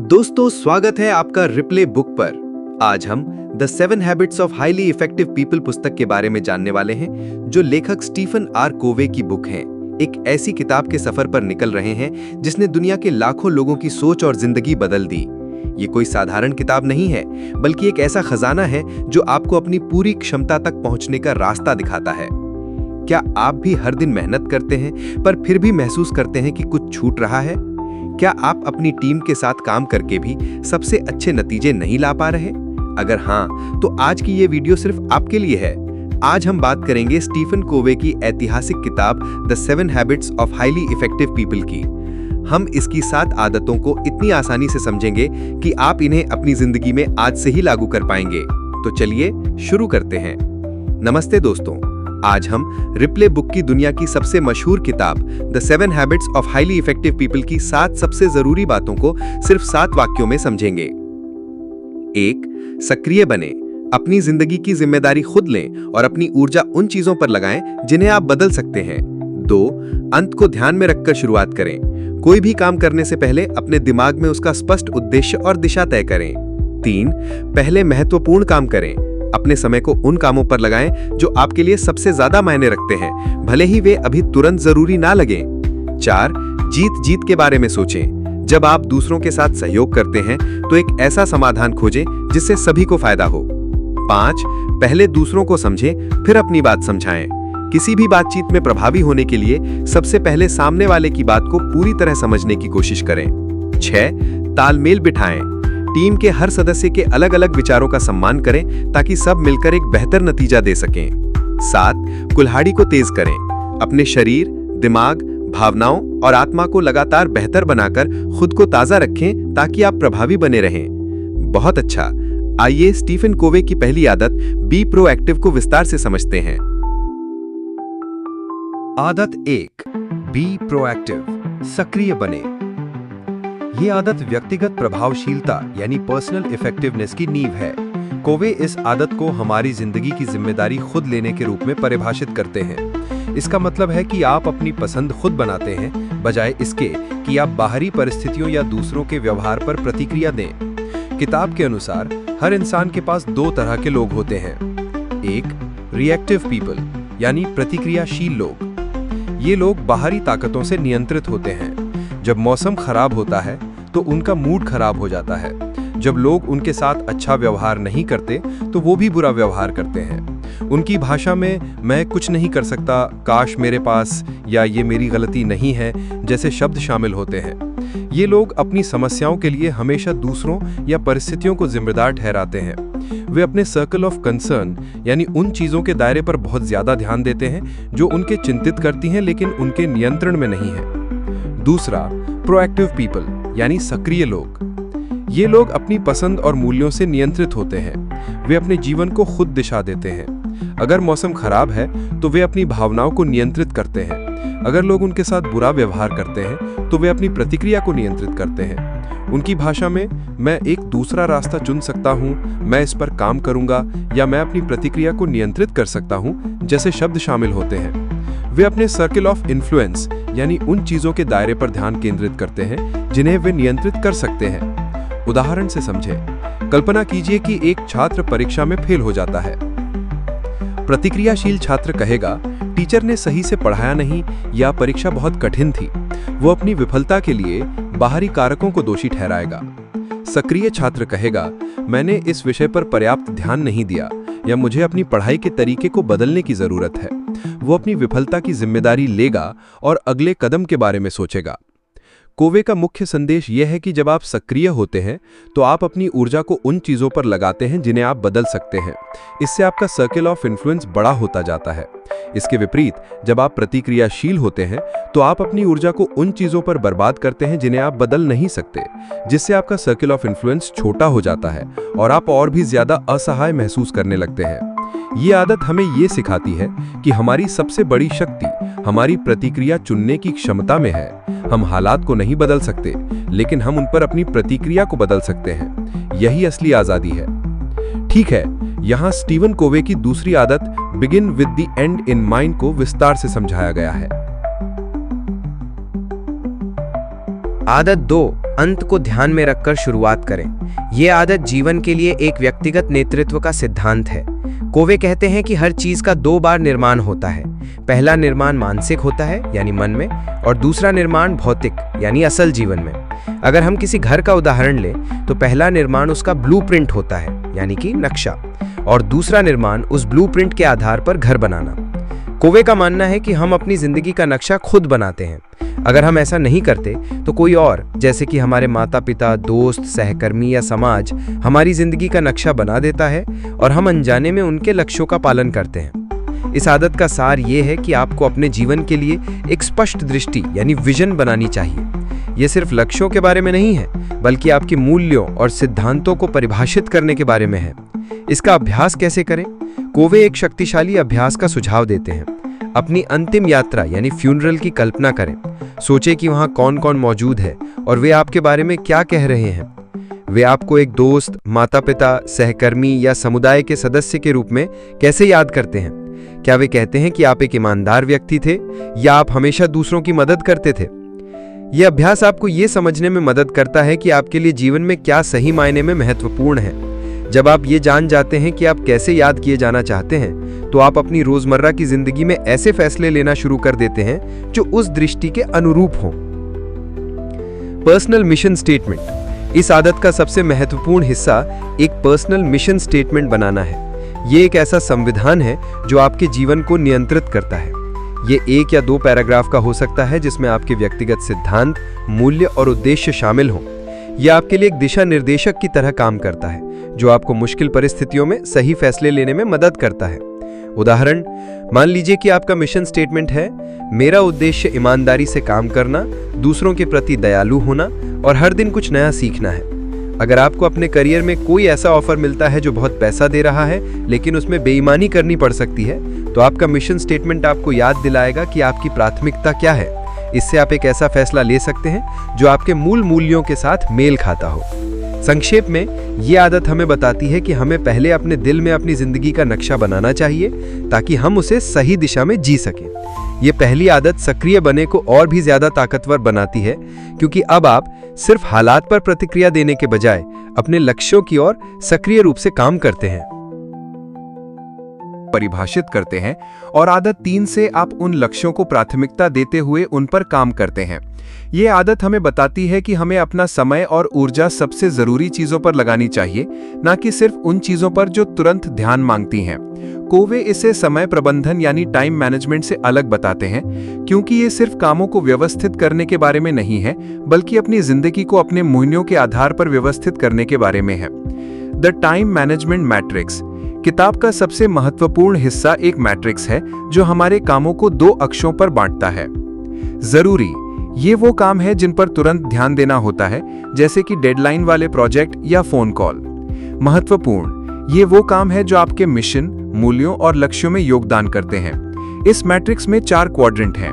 दोस्तों, स्वागत है आपका रिप्ले बुक पर। आज हम the 7 habits of highly effective people पुस्तक के बारे में जानने वाले हैं, जो लेखक स्टीफन आर कोवे की बुक है। एक ऐसी किताब के सफर पर निकल रहे हैं जिसने दुनिया के लाखों लोगों की सोच और जिंदगी बदल दी। ये कोई साधारण किताब नहीं है, बल्कि एक ऐसा खजाना है जो आपको अपनी पूरी क्षमता तक पहुंचने का रास्ता दिखाता है। क्या आप भी हर दिन मेहनत करते हैं पर फिर भी महसूस करते हैं कि कुछ छूट रहा है? क्या आप अपनी टीम के साथ काम करके भी सबसे अच्छे नतीजे नहीं ला पा रहे? अगर हाँ, तो आज की ये वीडियो सिर्फ आपके लिए है। आज हम बात करेंगे स्टीफन कोवे की ऐतिहासिक किताब the 7 habits of highly effective people की। हम इसकी 7 आदतों को इतनी आसानी से समझेंगे कि आप इन्हें अपनी जिंदगी में आज से ही लागू कर पाएंगे। तो चलिए शुरू करते हैं। नमस्ते दोस्तों, आज हम रिप्ले बुक की दुनिया की सबसे मशहूर किताब the 7 habits of highly effective people की 7 सबसे जरूरी बातों को सिर्फ 7 वाक्यों में समझेंगे। 1. सक्रिय बने। अपनी जिंदगी की जिम्मेदारी खुद लें और अपनी ऊर्जा उन चीजों पर लगाएं जिन्हें आप बदल सकते हैं। 2. अंत को ध्यान में रखकर शुरुआत करें। कोई भी काम करने से पहले अपने दिमाग में उसका स्पष्ट उद्देश्य और दिशा तय करें। 3. पहले महत्वपूर्ण काम करें। अपने समय को उन कामों पर लगाएं जो आपके लिए सबसे ज्यादा मायने रखते हैं, भले ही वे अभी तुरंत जरूरी ना लगें। 4. जीत जीत के बारे में सोचें। जब आप दूसरों के साथ सहयोग करते हैं तो एक ऐसा समाधान खोजें जिससे सभी को फायदा हो। 5. पहले दूसरों को समझें, फिर अपनी बात समझाएं। किसी भी बातचीत में प्रभावी होने के लिए सबसे पहले सामने वाले की बात को पूरी तरह समझने की कोशिश करें। 6. तालमेल बिठाएं। टीम के हर सदस्य के अलग अलग विचारों का सम्मान करें ताकि सब मिलकर एक बेहतर नतीजा दे सकें। 7. कुल्हाड़ी को तेज करें। अपने शरीर, दिमाग, भावनाओं और आत्मा को लगातार बेहतर बनाकर खुद को ताजा रखें ताकि आप प्रभावी बने रहें। बहुत अच्छा, आइए स्टीफन कोवे की पहली आदत बी प्रोएक्टिव को विस्तार से समझते हैं। आदत 1, बी प्रोएक्टिव, सक्रिय बने। ये आदत व्यक्तिगत प्रभावशीलता यानी पर्सनल इफेक्टिवनेस की नींव है। कोवे इस आदत को हमारी जिंदगी की जिम्मेदारी खुद लेने के रूप में परिभाषित करते हैं। इसका मतलब है कि आप अपनी पसंद खुद बनाते हैं, बजाय इसके कि आप बाहरी परिस्थितियों या दूसरों के व्यवहार पर प्रतिक्रिया दें। किताब के अनुसार हर इंसान के पास 2 तरह के लोग होते हैं। 1. रिएक्टिव पीपल यानी प्रतिक्रियाशील लोग। ये लोग बाहरी ताकतों से नियंत्रित होते हैं। जब मौसम खराब होता है तो उनका मूड खराब हो जाता है। जब लोग उनके साथ अच्छा व्यवहार नहीं करते तो वो भी बुरा व्यवहार करते हैं। उनकी भाषा में मैं कुछ नहीं कर सकता, काश मेरे पास, या ये मेरी गलती नहीं है जैसे शब्द शामिल होते हैं। ये लोग अपनी समस्याओं के लिए हमेशा दूसरों या परिस्थितियों को जिम्मेदार ठहराते हैं। वे अपने सर्कल ऑफ कंसर्न यानी उन चीजों के दायरे पर बहुत ज्यादा ध्यान देते हैं जो उनके चिंतित करती हैं लेकिन उनके नियंत्रण में नहीं है। दूसरा, प्रोएक्टिव पीपल यानी सक्रिय लोग। ये लोग अपनी पसंद और मूल्यों से नियंत्रित होते हैं। वे अपने जीवन को खुद दिशा देते हैं। अगर मौसम खराब है तो वे अपनी भावनाओं को नियंत्रित करते हैं। अगर लोग उनके साथ बुरा व्यवहार करते हैं तो वे अपनी प्रतिक्रिया को नियंत्रित करते हैं। उनकी भाषा में मैं एक दूसरा रास्ता चुन सकता हूँ, मैं इस पर काम करूंगा, या मैं अपनी प्रतिक्रिया को नियंत्रित कर सकता हूँ जैसे शब्द शामिल होते हैं। वे अपने सर्कल ऑफ इन्फ्लुएंस यानी उन चीजों के दायरे पर ध्यान केंद्रित करते हैं जिन्हें वे नियंत्रित कर सकते हैं। उदाहरण से समझें। कल्पना कीजिए कि एक छात्र परीक्षा में फेल हो जाता है। प्रतिक्रियाशील छात्र कहेगा, टीचर ने सही से पढ़ाया नहीं या परीक्षा बहुत कठिन थी। वो अपनी विफलता के लिए बाहरी कारकों को दोषी ठहराएगा। सक्रिय छात्र कहेगा, मैंने इस विषय पर पर्याप्त ध्यान नहीं दिया या मुझे अपनी पढ़ाई के तरीके को बदलने की जरूरत है। वो अपनी विफलता की जिम्मेदारी लेगा और अगले कदम के बारे में सोचेगा। कोवे का मुख्य संदेश यह है कि जब आप सक्रिय होते हैं तो आप अपनी ऊर्जा को उन चीजों पर लगाते हैं जिन्हें आप बदल सकते हैं। इससे आपका सर्कल ऑफ इन्फ्लुएंस बड़ा होता जाता है। इसके विपरीत, जब आप प्रतिक्रियाशील होते हैं तो आप अपनी ऊर्जा को उन चीजों पर बर्बाद करते हैं जिन्हें आप बदल नहीं सकते, जिससे आपका सर्कल ऑफ इन्फ्लुएंस छोटा हो जाता है और आप और भी ज्यादा असहाय महसूस करने लगते हैं। ये आदत हमें ये सिखाती है कि हमारी सबसे बड़ी शक्ति हमारी प्रतिक्रिया चुनने की क्षमता में है। हम हालात को नहीं बदल सकते, लेकिन हम उन पर अपनी प्रतिक्रिया को बदल सकते हैं। यही असली आजादी है। ठीक है, यहाँ स्टीवन कोवे की दूसरी आदत begin with the and in mind को विस्तार से समझाया गया है। आदत 2, अंत को ध्यान में रखकर शुरुआत करें। ये आदत जीवन के लिए एक व्यक्तिगत नेतृत्व का सिद्धांत है। कोवे कहते हैं कि हर चीज का 2 बार निर्माण होता है। पहला निर्माण मानसिक होता है यानी मन में, और दूसरा निर्माण भौतिक यानी असल जीवन में। अगर हम किसी घर का उदाहरण लें तो पहला निर्माण उसका ब्लूप्रिंट होता है यानी कि नक्शा, और दूसरा निर्माण उस ब्लूप्रिंट के आधार पर घर बनाना। कोवे का मानना है कि हम अपनी जिंदगी का नक्शा खुद बनाते हैं। अगर हम ऐसा नहीं करते तो कोई और, जैसे कि हमारे माता पिता, दोस्त, सहकर्मी या समाज, हमारी जिंदगी का नक्शा बना देता है और हम अनजाने में उनके लक्ष्यों का पालन करते हैं। इस आदत का सार ये है कि आपको अपने जीवन के लिए एक स्पष्ट दृष्टि यानी विजन बनानी चाहिए। ये सिर्फ लक्ष्यों के बारे में नहीं है, बल्कि आपके मूल्यों और सिद्धांतों को परिभाषित करने के बारे में है। इसका अभ्यास कैसे करें? कोवे एक शक्तिशाली अभ्यास का सुझाव देते हैं। अपनी अंतिम यात्रा यानी फ्यूनरल की कल्पना करें। सोचें कि वहां कौन कौन मौजूद है और वे आपके बारे में क्या कह रहे हैं। वे आपको एक दोस्त, माता पिता, सहकर्मी या समुदाय के सदस्य के रूप में कैसे याद करते हैं? क्या वे कहते हैं कि आप एक ईमानदार व्यक्ति थे या आप हमेशा दूसरों की मदद करते थे? यह अभ्यास आपको ये समझने में मदद करता है कि आपके लिए जीवन में क्या सही मायने में महत्वपूर्ण है। जब आप ये जान जाते हैं कि आप कैसे याद किए जाना चाहते हैं, तो आप अपनी रोजमर्रा की जिंदगी में ऐसे फैसले लेना शुरू कर देते हैं जो उस दृष्टि के अनुरूप हों। Personal mission statement. इस आदत का सबसे महत्वपूर्ण हिस्सा एक पर्सनल मिशन स्टेटमेंट बनाना है। ये एक ऐसा संविधान है जो आपके जीवन को नियंत्रित करता है। ये 1 या 2 पैराग्राफ का हो सकता है, जिसमें आपके व्यक्तिगत सिद्धांत, मूल्य और उद्देश्य शामिल हों। यह आपके लिए एक दिशा निर्देशक की तरह काम करता है, जो आपको मुश्किल परिस्थितियों में सही फैसले लेने में मदद करता है। उदाहरण, मान लीजिए कि आपका मिशन स्टेटमेंट है, मेरा उद्देश्य ईमानदारी से काम करना, दूसरों के प्रति दयालु होना और हर दिन कुछ नया सीखना है। अगर आपको अपने करियर में कोई ऐसा ऑफर मिलता है जो बहुत पैसा दे रहा है, लेकिन उसमें बेईमानी करनी पड़ सकती है, तो आपका मिशन स्टेटमेंट आपको याद दिलाएगा कि आपकी प्राथमिकता क्या है। इससे आप एक ऐसा फैसला ले सकते हैं जो आपके मूल मूल्यों के साथ मेल खाता हो। संक्षेप में, ये आदत हमें बताती है कि हमें पहले अपने दिल में अपनी जिंदगी का नक्शा बनाना चाहिए ताकि हम उसे सही दिशा में जी सकें। ये पहली आदत सक्रिय बने को और भी ज्यादा ताकतवर बनाती है, क्योंकि अब आप सिर्फ हालात पर प्रतिक्रिया देने के बजाय अपने लक्ष्यों की ओर सक्रिय रूप से काम करते हैं, परिभाषित करते हैं, और आदत 3 से आप उन लक्ष्यों को प्राथमिकता देते हुए उन पर काम करते हैं। ये आदत हमें बताती है कि हमें अपना समय और ऊर्जा सबसे जरूरी चीजों पर लगानी चाहिए, न कि सिर्फ उन चीजों पर जो तुरंत ध्यान मांगती हैं। कोवे इसे समय प्रबंधन यानी टाइम मैनेजमेंट से अलग बताते हैं, क्योंकि ये सिर्फ कामों को व्यवस्थित करने के बारे में नहीं है, बल्कि अपनी जिंदगी को अपने मूल्यों के आधार पर व्यवस्थित करने के बारे में है। द टाइम मैनेजमेंट मैट्रिक्स किताब का सबसे महत्वपूर्ण हिस्सा एक मैट्रिक्स है जो हमारे कामों को 2 अक्षों पर बांटता है। जरूरी, ये वो काम है जिन पर तुरंत ध्यान देना होता है, जैसे कि डेडलाइन वाले प्रोजेक्ट या फोन कॉल। महत्वपूर्ण, ये वो काम है जो आपके मिशन, मूल्यों और लक्ष्यों में योगदान करते हैं। इस मैट्रिक्स में 4 क्वाड्रेंट हैं।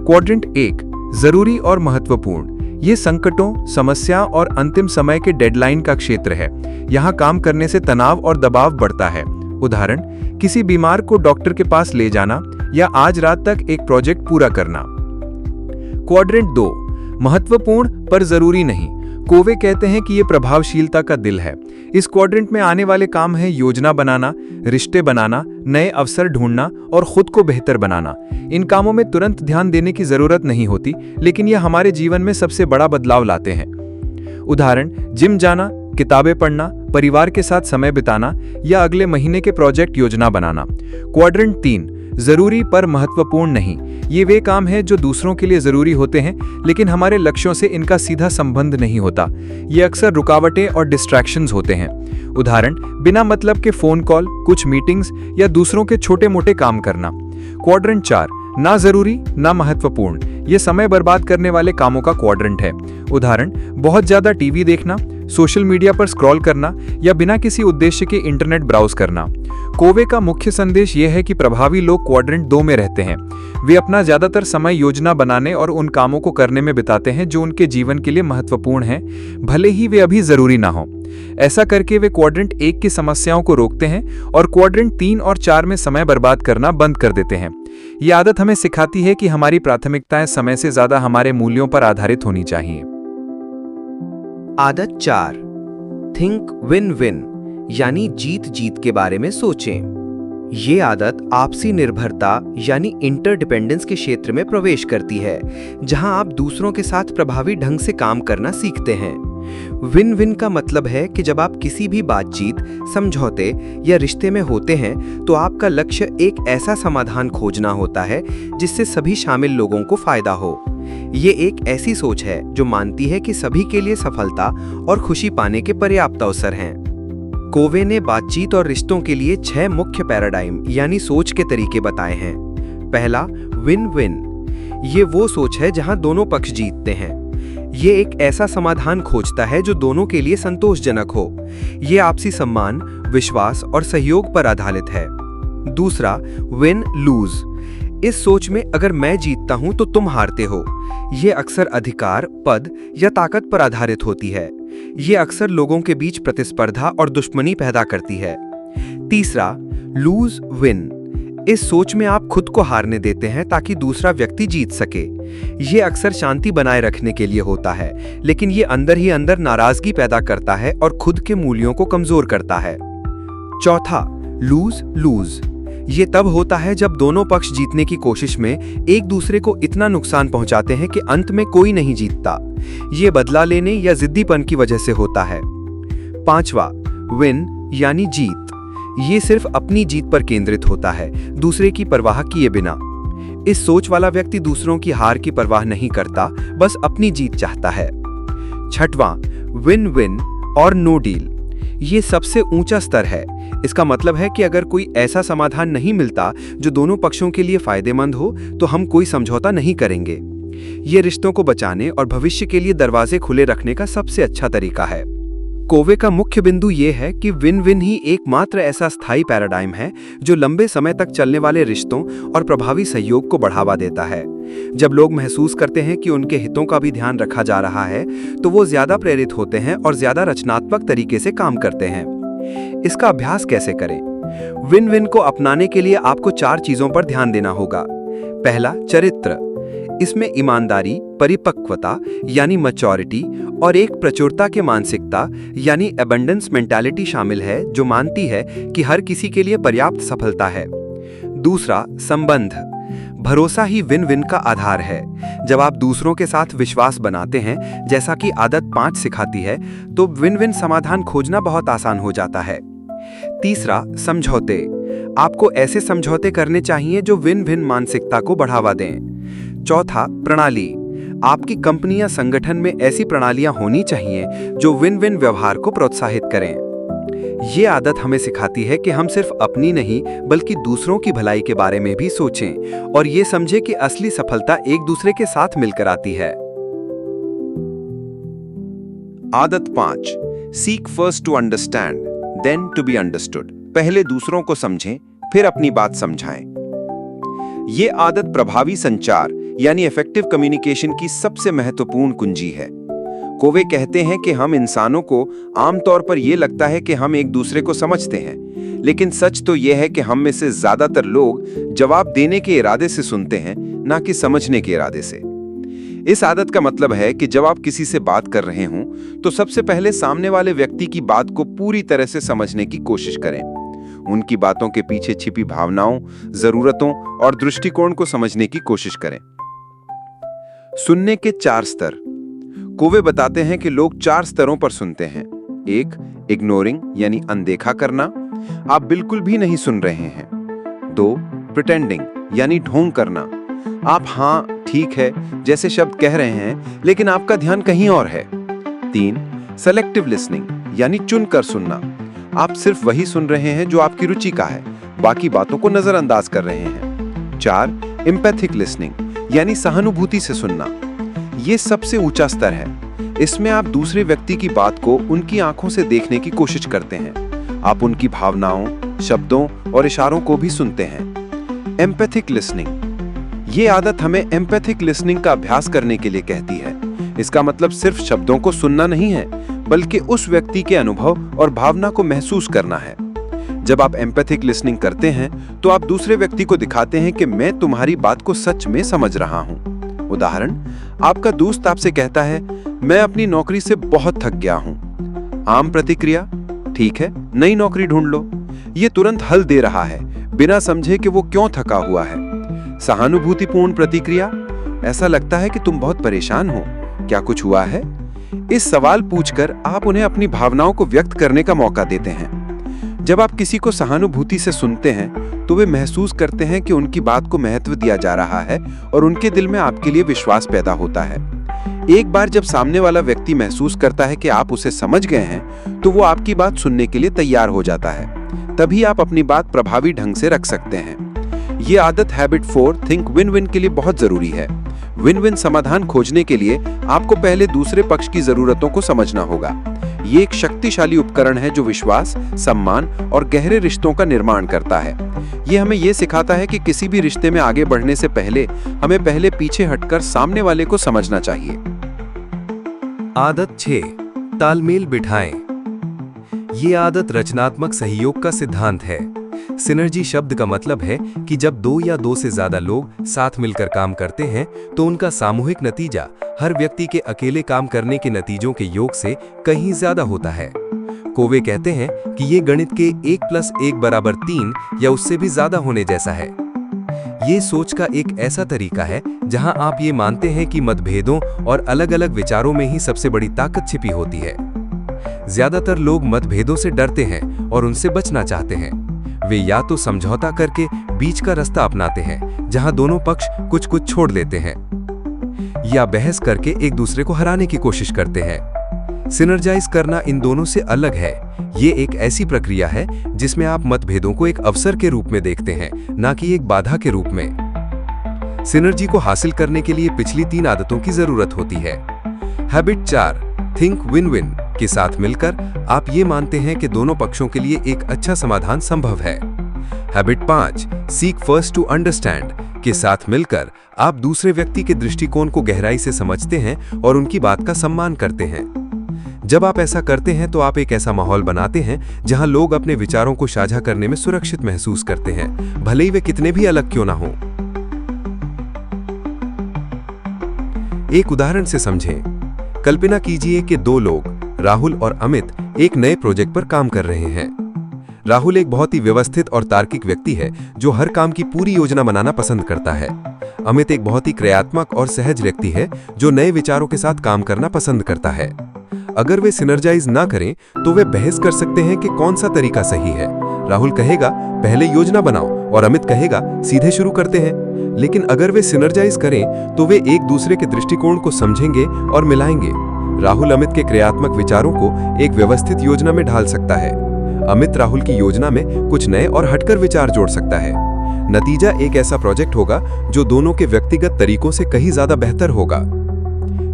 क्वाड्रेंट 1, जरूरी और महत्वपूर्ण। ये संकटों, समस्या और अंतिम समय के डेडलाइन का क्षेत्र है। यहाँ काम करने से तनाव और दबाव बढ़ता है। उदाहरण, किसी बीमार को डॉक्टर के पास ले जाना या आज रात तक एक प्रोजेक्ट पूरा करना। क्वाड्रेंट 2, महत्वपूर्ण पर जरूरी नहीं। कोवे कहते हैं कि ये प्रभावशीलता का दिल है। इस क्वाड्रेंट में आने वाले काम हैं योजना बनाना, रिश्ते बनाना, नए अवसर ढूंढना और खुद को बेहतर बनाना। इन कामों में तुरंत ध्यान देने की जरूरत नहीं होती, लेकिन यह हमारे जीवन में सबसे बड़ा बदलाव लाते हैं। उदाहरण, जिम जाना, किताबें पढ़ना, परिवार के साथ समय बिताना या अगले महीने के प्रोजेक्ट योजना बनाना। क्वाड्रेंट 3, जरूरी पर महत्वपूर्ण नहीं। ये वे काम हैं जो दूसरों के लिए जरूरी होते हैं, लेकिन हमारे लक्ष्यों से इनका सीधा संबंध नहीं होता। ये अक्सर रुकावटें और डिस्ट्रैक्शंस होते हैं। उदाहरण, बिना मतलब के फोन कॉल, कुछ मीटिंग्स या दूसरों के छोटे मोटे काम करना। क्वाड्रेंट 4, ना जरूरी ना महत्वपूर्ण। ये समय बर्बाद करने वाले कामों का क्वाड्रेंट है। उदाहरण, बहुत ज्यादा टीवी देखना, सोशल मीडिया पर स्क्रॉल करना या बिना किसी उद्देश्य के इंटरनेट ब्राउज करना। कोवे का मुख्य संदेश यह है कि प्रभावी लोग क्वाड्रेंट 2 में रहते हैं। वे अपना ज्यादातर समय योजना बनाने और उन कामों को करने में बिताते हैं जो उनके जीवन के लिए महत्वपूर्ण हैं, भले ही वे अभी जरूरी ना हो। ऐसा करके वे क्वाड्रेंट 1 की समस्याओं को रोकते हैं और क्वाड्रेंट 3 और 4 में समय बर्बाद करना बंद कर देते हैं। ये आदत हमें सिखाती है कि हमारी प्राथमिकताएं समय से ज्यादा हमारे मूल्यों पर आधारित होनी चाहिए। आदत 4, थिंक विन विन यानी जीत जीत के बारे में सोचें। ये आदत आपसी निर्भरता यानी इंटरडिपेंडेंस के क्षेत्र में प्रवेश करती है, जहां आप दूसरों के साथ प्रभावी ढंग से काम करना सीखते हैं। विन विन का मतलब है कि जब आप किसी भी बातचीत, समझौते या रिश्ते में होते हैं तो आपका लक्ष्य एक ऐसा समाधान खोजना होता है जिससे सभी शामिल लोगों को फायदा हो। ये एक ऐसी सोच है जो मानती है कि सभी के लिए सफलता और खुशी पाने के पर्याप्त अवसर हैं। कोवे ने बातचीत और रिश्तों के लिए 6 मुख्य पैराडाइम यानी सोच के तरीके बताए हैं। पहला, विन विन। ये वो सोच है जहां दोनों पक्ष जीतते हैं। ये एक ऐसा समाधान खोजता है जो दोनों के लिए संतोषजनक हो। ये आपसी सम्मान, विश्वास और सहयोग पर आधारित है। दूसरा, विन लूज। इस सोच में अगर मैं जीतता हूं तो तुम हारते हो। ये अक्सर अधिकार, पद या ताकत पर आधारित होती है। ये अक्सर लोगों के बीच प्रतिस्पर्धा और दुश्मनी पैदा करती है। तीसरा, लूज विन। इस सोच में आप खुद को हारने देते हैं ताकि दूसरा व्यक्ति जीत सके। ये अक्सर शांति बनाए रखने के लिए होता है, लेकिन ये अंदर ही अंदर नाराजगी पैदा करता है और खुद के मूल्यों को कमजोर करता है। चौथा, लूज लूज। ये तब होता है जब दोनों पक्ष जीतने की कोशिश में एक दूसरे को इतना नुकसान पहुंचाते हैं कि अंत में कोई नहीं जीतता। ये बदला लेने या जिद्दीपन की वजह से होता है। पांचवा, विन यानी जीत। ये सिर्फ अपनी जीत पर केंद्रित होता है, दूसरे की परवाह किए बिना। इस सोच वाला व्यक्ति दूसरों की हार की परवाह नहीं करता, बस अपनी जीत चाहता है। छठवां, विन विन और नो डील। ये सबसे ऊंचा स्तर है। इसका मतलब है कि अगर कोई ऐसा समाधान नहीं मिलता जो दोनों पक्षों के लिए फायदेमंद हो तो हम कोई समझौता नहीं करेंगे। ये रिश्तों को बचाने और भविष्य के लिए दरवाजे खुले रखने का सबसे अच्छा तरीका है। कोवे का मुख्य बिंदु ये है कि विन विन ही एकमात्र ऐसा स्थायी पैराडाइम है जो लंबे समय तक चलने वाले रिश्तों और प्रभावी सहयोग को बढ़ावा देता है। जब लोग महसूस करते हैं कि उनके हितों का भी ध्यान रखा जा रहा है तो वो ज्यादा प्रेरित होते हैं और ज्यादा रचनात्मक तरीके से काम करते हैं। इसका अभ्यास कैसे करें? विन विन को अपनाने के लिए आपको 4 चीजों पर ध्यान देना होगा। पहला, चरित्र। इसमें ईमानदारी, परिपक्वता यानी मैच्योरिटी और एक प्रचुरता के मानसिकता यानी एबंडेंस मेंटालिटी शामिल है, जो मानती है कि हर किसी के लिए पर्याप्त सफलता है। दूसरा, संबंध। भरोसा ही विन विन का आधार है। जब आप दूसरों के साथ विश्वास बनाते हैं, जैसा कि आदत 5 सिखाती है, तो विन विन समाधान खोजना बहुत आसान हो जाता है। तीसरा, समझौते। आपको ऐसे समझौते करने चाहिए जो विन विन मानसिकता को बढ़ावा दें। चौथा, प्रणाली। आपकी कंपनी या संगठन में ऐसी प्रणालियां होनी चाहिए जो विन विन व्यवहार को प्रोत्साहित करें। ये आदत हमें सिखाती है कि हम सिर्फ अपनी नहीं बल्कि दूसरों की भलाई के बारे में भी सोचें और ये समझें कि असली सफलता एक दूसरे के साथ मिलकर आती है। आदत 5, seek first to understand then to be understood. पहले दूसरों को समझें, फिर अपनी बात समझाएं। ये आदत प्रभावी संचार यानी इफेक्टिव कम्युनिकेशन की सबसे महत्वपूर्ण कुंजी है। कोवे कहते हैं कि हम इंसानों को आमतौर पर यह लगता है कि हम एक दूसरे को समझते हैं, लेकिन सच तो यह है कि हम में से ज्यादातर लोग जवाब देने के इरादे से सुनते हैं, ना कि समझने के इरादे से। इस आदत का मतलब है कि जब आप किसी से बात कर रहे हों तो सबसे पहले सामने वाले व्यक्ति की बात को पूरी तरह से समझने की कोशिश करें। उनकी बातों के पीछे छिपी भावनाओं, जरूरतों और दृष्टिकोण को समझने की कोशिश करें। सुनने के 4 स्तर। कोवे बताते हैं कि लोग 4 स्तरों पर सुनते हैं। 1, इग्नोरिंग यानी अनदेखा करना, आप बिल्कुल भी नहीं सुन रहे हैं। 2, प्रिटेंडिंग यानी ढोंग करना, आप हाँ ठीक है जैसे शब्द कह रहे हैं लेकिन आपका ध्यान कहीं और है। 3, सेलेक्टिव लिसनिंग यानी चुनकर सुनना, आप सिर्फ वही सुन रहे हैं जो आपकी रुचि का है, बाकी बातों को नजरअंदाज कर रहे हैं। 4, एम्पैथिक लिसनिंग यानी सहानुभूति से सुनना, ये सबसे ऊंचा स्तर है। इसमें आप दूसरे व्यक्ति की बात को उनकी आंखों से देखने की कोशिश करते हैं। आप उनकी भावनाओं, शब्दों और इशारों को भी सुनते हैं। एम्पैथिक लिसनिंग, ये आदत हमें एम्पैथिक लिसनिंग का अभ्यास करने के लिए कहती है। इसका मतलब सिर्फ शब्दों को सुनना नहीं है, बल्कि उस व्यक्ति के अनुभव और भावना को महसूस करना है। जब आप एम्पैथिक लिसनिंग करते हैं तो आप दूसरे व्यक्ति को दिखाते हैं कि मैं तुम्हारी बात को सच में समझ रहा हूं। उदाहरण, आपका दोस्त आपसे कहता है, मैं अपनी नौकरी से बहुत थक गया हूं। आम प्रतिक्रिया, ठीक है, नई नौकरी ढूंढ लो। ये तुरंत हल दे रहा है, बिना समझे कि वो क्यों थका हुआ है। सहानुभूतिपूर्ण प्रतिक्रिया, ऐसा लगता है कि तुम बहुत परेशान हो, क्या कुछ हुआ है? इस सवाल पूछकर आप उन्हें अपनी भावनाओं को व्यक्त करने का मौका देते हैं। जब आप किसी को सहानुभूति से सुनते हैं तो वे महसूस करते हैं कि उनकी बात को महत्व दिया जा रहा है और उनके दिल में आपके लिए विश्वास पैदा होता है। एक बार जब सामने वाला व्यक्ति महसूस करता है कि आप उसे समझ गए हैं, तो वो आपकी बात सुनने के लिए तैयार हो जाता है। तभी आप अपनी बात प्रभावी ढंग से रख सकते हैं। ये आदत हैबिट 4 थिंक विन विन के लिए बहुत जरूरी है। विन विन समाधान खोजने के लिए आपको पहले दूसरे पक्ष की जरूरतों को समझना होगा। ये एक शक्तिशाली उपकरण है जो विश्वास, सम्मान और गहरे रिश्तों का निर्माण करता है। ये हमें ये सिखाता है कि किसी भी रिश्ते में आगे बढ़ने से पहले हमें पहले पीछे हटकर सामने वाले को समझना चाहिए। आदत 6, तालमेल बिठाएं। ये आदत रचनात्मक सहयोग का सिद्धांत है। सिनर्जी शब्द का मतलब है कि जब दो या दो से ज्यादा लोग साथ मिलकर काम करते हैं तो उनका सामूहिक नतीजा हर व्यक्ति के अकेले काम करने के नतीजों के योग से कहीं ज्यादा होता है। कोवे कहते हैं कि ये गणित के 1+1=3 या उससे भी ज्यादा होने जैसा है। ये सोच का एक ऐसा तरीका है जहां आप ये मानते हैं कि मतभेदों और अलग-अलग विचारों में ही सबसे बड़ी ताकत छिपी होती है। ज्यादातर लोग मतभेदों से डरते हैं और उनसे बचना चाहते हैं। वे या तो समझौता करके बीच का रास्ता अपनाते हैं, जहां दोनों पक्ष कुछ छोड़ देते हैं, या बहस करके एक दूसरे को हराने की कोशिश करते हैं। सिनर्जाइज करना इन दोनों से अलग है। ये एक ऐसी प्रक्रिया है जिसमें आप मतभेदों को एक अवसर के रूप में देखते हैं, ना कि एक बाधा के रूप में। सिनर्जी को हासिल करने के लिए पिछली 3 आदतों की जरूरत होती है। हैबिट 4 थिंक विन विन के साथ मिलकर आप ये मानते हैं कि दोनों पक्षों के लिए एक अच्छा समाधान संभव है। Habit 5 seek first to understand के साथ मिलकर आप दूसरे व्यक्ति के दृष्टिकोण को गहराई से समझते हैं और उनकी बात का सम्मान करते हैं। जब आप ऐसा करते हैं तो आप एक ऐसा माहौल बनाते हैं जहां लोग अपने विचारों को साझा करने में सुरक्षित महसूस करते हैं, भले ही वे कितने भी अलग क्यों ना हों। एक उदाहरण से समझें। कल्पना कीजिए कि 2 लोग, राहुल और अमित, एक नए प्रोजेक्ट पर काम कर रहे हैं। राहुल एक बहुत ही व्यवस्थित और तार्किक व्यक्ति है जो हर काम की पूरी योजना बनाना पसंद करता है। अमित एक बहुत ही क्रियात्मक और सहज व्यक्ति है जो नए विचारों के साथ काम करना पसंद करता है। अगर वे सिनर्जाइज ना करें तो वे बहस कर सकते हैं कि कौन सा तरीका सही है। राहुल कहेगा पहले योजना बनाओ और अमित कहेगा सीधे शुरू करते हैं। लेकिन अगर वे सिनर्जाइज करें तो वे एक दूसरे के दृष्टिकोण को समझेंगे और मिलाएंगे। राहुल अमित के क्रियात्मक विचारों को एक व्यवस्थित योजना में ढाल सकता है। अमित राहुल की योजना में कुछ नए और हटकर विचार जोड़ सकता है। नतीजा एक ऐसा प्रोजेक्ट होगा जो दोनों के व्यक्तिगत तरीकों से कहीं ज्यादा बेहतर होगा।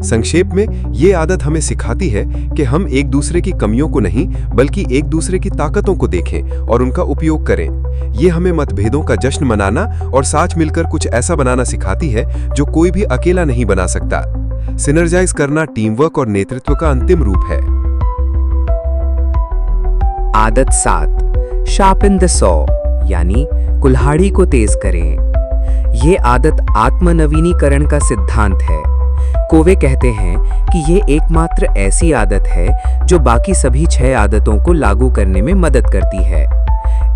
संक्षेप में ये आदत हमें सिखाती है कि हम एक दूसरे की कमियों को नहीं बल्कि एक दूसरे की ताकतों को देखें और उनका उपयोग करें। ये हमें मतभेदों का जश्न मनाना और साथ मिलकर कुछ ऐसा बनाना सिखाती है जो कोई भी अकेला नहीं बना सकता। सिनर्जाइज करना टीम वर्क और नेतृत्व का अंतिम रूप है। आदत 7 शार्पन द सॉ यानी कुल्हाड़ी को तेज करें। ये आदत आत्मनवीनीकरण का सिद्धांत है। कोवे कहते हैं कि ये एकमात्र ऐसी आदत है जो बाकी सभी 6 आदतों को लागू करने में मदद करती है।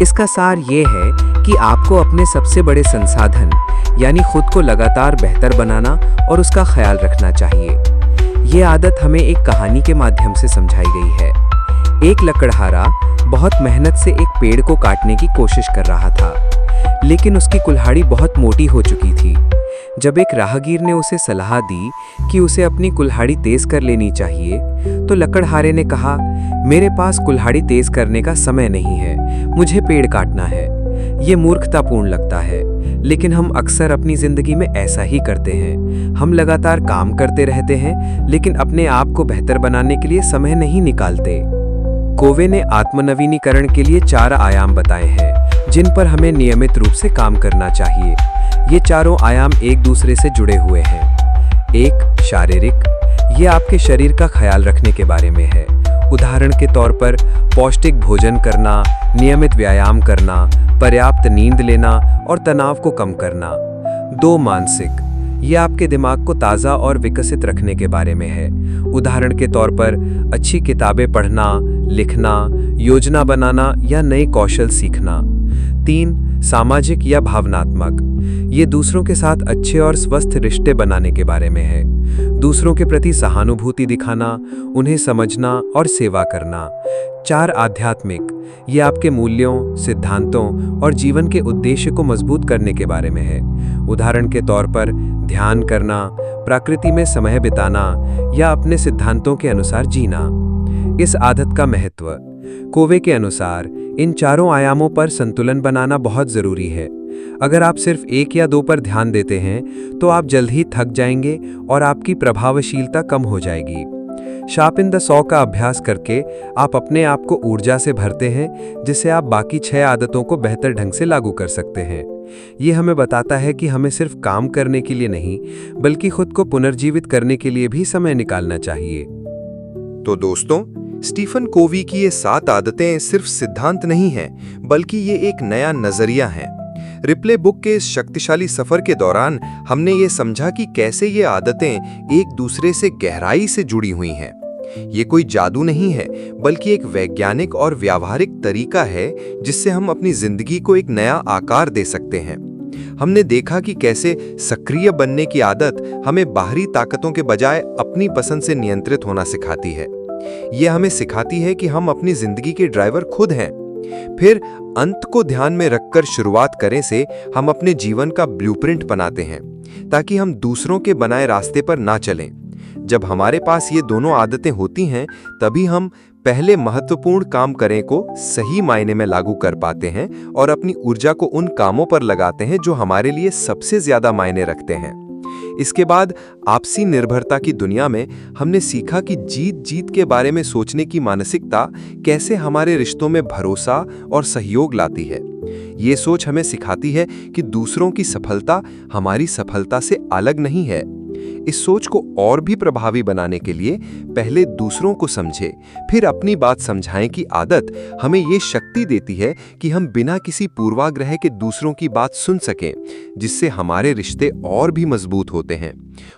इसका सार ये है कि आपको अपने सबसे बड़े संसाधन यानी खुद को लगातार बेहतर बनाना और उसका ख्याल रखना चाहिए। ये आदत हमें एक कहानी के माध्यम से समझाई गई है। एक लकड़हारा बहुत मेहनत से एक पेड़ को काटने की कोशिश कर रहा था, लेकिन उसकी कुल्हाड़ी बहुत मोटी हो चुकी थी। जब एक राहगीर ने उसे सलाह दी कि उसे अपनी कुल्हाड़ी तेज कर लेनी चाहिए, तो लकड़हारे ने कहा, मेरे पास कुल्हाड़ी तेज करने का समय नहीं है, मुझे पेड़ काटना है। ये मूर्खतापूर्ण लगता है, लेकिन हम अक्सर अपनी जिंदगी में ऐसा ही करते हैं। हम लगातार काम करते रहते हैं, लेकिन अपने आप को बेहतर बनाने के लिए समय नहीं निकालते। कोवे ने आत्मनवीनीकरण के लिए 4 आयाम बताए हैं, जिन पर हमें नियमित रूप से काम करना चाहिए। ये चारों आयाम एक दूसरे से जुड़े हुए हैं। 1 शारीरिक, ये आपके शरीर का ख्याल रखने के बारे में है। उदाहरण के तौर पर पौष्टिक भोजन करना, नियमित व्यायाम करना, पर्याप्त नींद लेना और तनाव को कम करना। 2 मानसिक, ये आपके दिमाग को ताज़ा और विकसित रखने के बारे में है। उदाहरण के तौर पर अच्छी किताबें पढ़ना, लिखना, योजना बनाना या नए कौशल सीखना। 3. सामाजिक या भावनात्मक, ये दूसरों के साथ अच्छे और स्वस्थ रिश्ते बनाने के बारे में है। दूसरों के प्रति सहानुभूति दिखाना, उन्हें समझना और सेवा करना। 4. आध्यात्मिक, ये आपके मूल्यों, सिद्धांतों और जीवन के उद्देश्य को मजबूत करने के बारे में है। उदाहरण के तौर पर ध्यान करना, प्रकृति में समय बिताना या अपने सिद्धांतों के अनुसार जीना। इस आदत का महत्व, कोवे के अनुसार इन चारों आयामों पर संतुलन बनाना बहुत जरूरी है। अगर आप सिर्फ 1 या 2 पर ध्यान देते हैं तो आप जल्द ही थक जाएंगे और आपकी प्रभावशीलता कम हो जाएगी। शार्पन द सॉ का अभ्यास करके आप अपने आप को ऊर्जा से भरते हैं, जिससे आप बाकी 6 आदतों को बेहतर ढंग से लागू कर सकते हैं। ये हमें बताता है कि हमें सिर्फ काम करने के लिए नहीं, बल्कि खुद को पुनर्जीवित करने के लिए भी समय निकालना चाहिए। तो दोस्तों, स्टीफन कोवी की ये 7 आदतें सिर्फ सिद्धांत नहीं हैं, बल्कि ये एक नया नजरिया है। रिप्ले बुक के इस शक्तिशाली सफर के दौरान हमने ये समझा कि कैसे ये आदतें एक दूसरे से गहराई से जुड़ी हुई हैं। ये कोई जादू नहीं है, बल्कि एक वैज्ञानिक और व्यावहारिक तरीका है जिससे हम अपनी जिंदगी को एक नया आकार दे सकते हैं। हमने देखा कि कैसे सक्रिय बनने की आदत हमें बाहरी ताकतों के बजाय अपनी पसंद से नियंत्रित होना सिखाती है। यह हमें सिखाती है कि हम अपनी जिंदगी के ड्राइवर खुद हैं। फिर अंत को ध्यान में रखकर शुरुआत करें से हम अपने जीवन का ब्लूप्रिंट बनाते हैं, ताकि हम दूसरों के बनाए रास्ते पर ना चलें। जब हमारे पास ये दोनों आदतें होती हैं, तभी हम पहले महत्वपूर्ण काम करें को सही मायने में लागू कर पाते हैं और अपनी ऊर्जा को उन कामों पर लगाते हैं जो हमारे लिए सबसे ज्यादा मायने रखते हैं। इसके बाद आपसी निर्भरता की दुनिया में हमने सीखा कि जीत जीत के बारे में सोचने की मानसिकता कैसे हमारे रिश्तों में भरोसा और सहयोग लाती है। ये सोच हमें सिखाती है कि दूसरों की सफलता हमारी सफलता से अलग नहीं है। इस सोच को और भी प्रभावी बनाने के लिए पहले दूसरों को समझें, फिर अपनी बात समझाएं की आदत हमें ये शक्ति देती है कि हम बिना किसी पूर्वाग्रह के दूसरों की बात सुन सकें, जिससे हमारे रिश्ते और भी मजबूत होते हैं।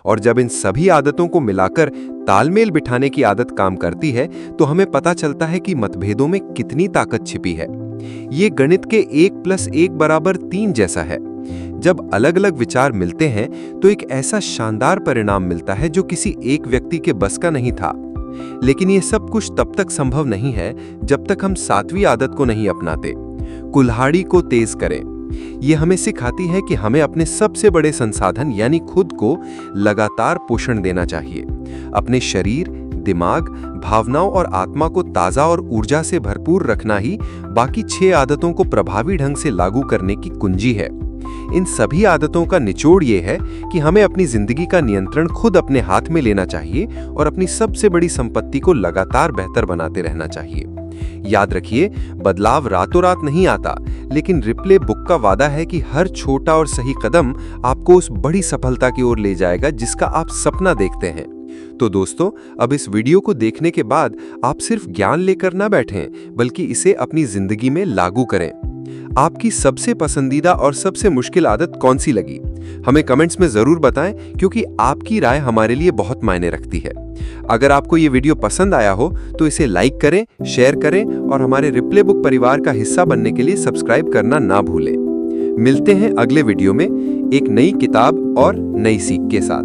और जब इन सभी आदतों को मिलाकर तालमेल बिठाने की आदत काम करती है, तो हमें पता चलता है कि मतभेदों में कितनी ताकत छिपी है। ये गणित के 1 + 1 = 3 जैसा है। जब अलग अलग विचार मिलते हैं तो एक ऐसा शानदार परिणाम मिलता है जो किसी एक व्यक्ति के बस का नहीं था। लेकिन ये सब कुछ तब तक संभव नहीं है जब तक हम 7वीं आदत को नहीं अपनाते, कुल्हाड़ी को तेज करें। ये हमें सिखाती है कि हमें अपने सबसे बड़े संसाधन यानी खुद को लगातार पोषण देना चाहिए। अपने शरीर, दिमाग, भावनाओं और आत्मा को ताजा और ऊर्जा से भरपूर रखना ही बाकी 6 आदतों को प्रभावी ढंग से लागू करने की कुंजी है। इन सभी आदतों का निचोड़ ये है कि हमें अपनी जिंदगी का नियंत्रण खुद अपने हाथ में लेना चाहिए और अपनी सबसे बड़ी संपत्ति को लगातार बेहतर बनाते रहना चाहिए। याद रखिए, बदलाव रातों रात नहीं आता, लेकिन रिप्ले बुक का वादा है कि हर छोटा और सही कदम आपको उस बड़ी सफलता की ओर ले जाएगा जिसका आप सपना देखते हैं। तो दोस्तों, अब इस वीडियो को देखने के बाद आप सिर्फ ज्ञान लेकर ना बैठें, बल्कि इसे अपनी जिंदगी में लागू करें। आपकी सबसे पसंदीदा और सबसे मुश्किल आदत कौन सी लगी? हमें कमेंट्स में जरूर बताएं, क्योंकि आपकी राय हमारे लिए बहुत मायने रखती है। अगर आपको ये वीडियो पसंद आया हो तो इसे लाइक करें, शेयर करें और हमारे रिप्ले बुक परिवार का हिस्सा बनने के लिए सब्सक्राइब करना ना भूलें। मिलते हैं अगले वीडियो में एक नई किताब और नई सीख के साथ।